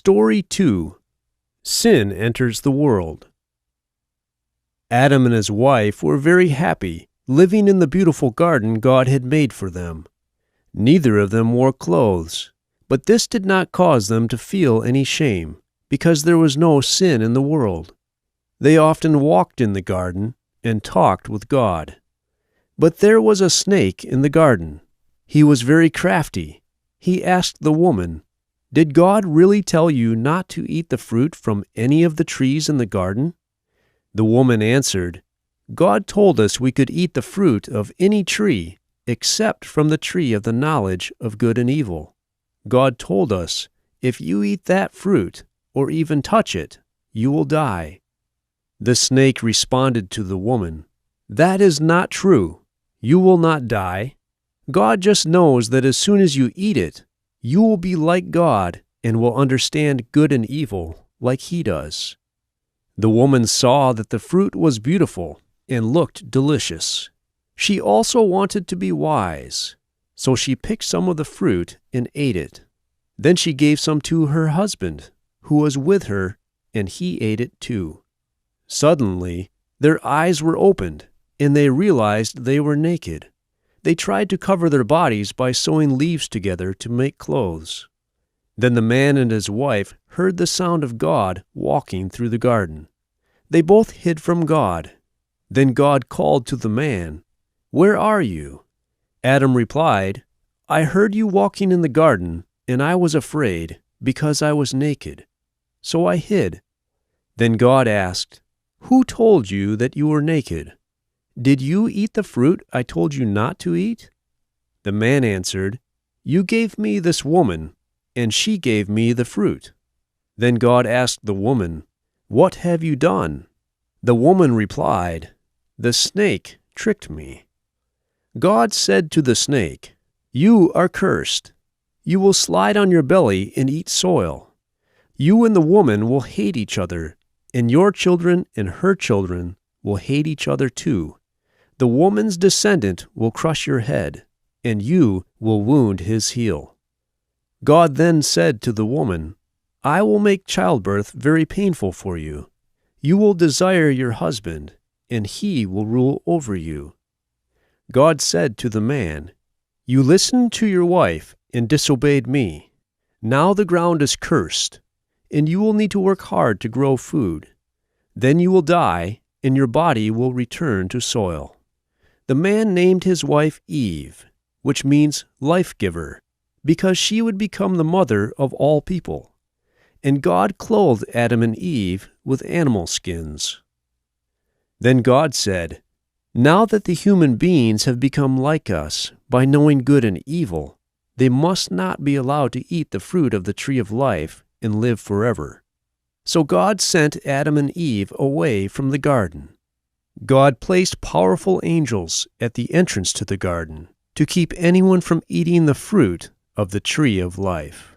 Story 2. Sin Enters the World. Adam and his wife were very happy, living in the beautiful garden God had made for them. Neither of them wore clothes, but this did not cause them to feel any shame, because there was no sin in the world. They often walked in the garden and talked with God. But there was a snake in the garden. He was very crafty. He asked the woman, "Did God really tell you not to eat the fruit from any of the trees in the garden?" The woman answered, "God told us we could eat the fruit of any tree except from the tree of the knowledge of good and evil. God told us, if you eat that fruit, or even touch it, you will die." The snake responded to the woman, "That is not true. You will not die. God just knows that as soon as you eat it, you will be like God and will understand good and evil like He does." The woman saw that the fruit was beautiful and looked delicious. She also wanted to be wise, so she picked some of the fruit and ate it. Then she gave some to her husband, who was with her, and he ate it too. Suddenly, their eyes were opened, and they realized they were naked. They tried to cover their bodies by sewing leaves together to make clothes. Then the man and his wife heard the sound of God walking through the garden. They both hid from God. Then God called to the man, "Where are you?" Adam replied, "I heard you walking in the garden, and I was afraid, because I was naked. So I hid." Then God asked, "Who told you that you were naked? Did you eat the fruit I told you not to eat?" The man answered, "You gave me this woman, and she gave me the fruit." Then God asked the woman, "What have you done?" The woman replied, "The snake tricked me." God said to the snake, "You are cursed. You will slide on your belly and eat soil. You and the woman will hate each other, and your children and her children will hate each other too. The woman's descendant will crush your head, and you will wound his heel." God then said to the woman, "I will make childbirth very painful for you. You will desire your husband, and he will rule over you." God said to the man, "You listened to your wife and disobeyed me. Now the ground is cursed, and you will need to work hard to grow food. Then you will die, and your body will return to soil." The man named his wife Eve, which means life-giver, because she would become the mother of all people. And God clothed Adam and Eve with animal skins. Then God said, "Now that the human beings have become like us by knowing good and evil, they must not be allowed to eat the fruit of the tree of life and live forever." So God sent Adam and Eve away from the garden. God placed powerful angels at the entrance to the garden to keep anyone from eating the fruit of the tree of life.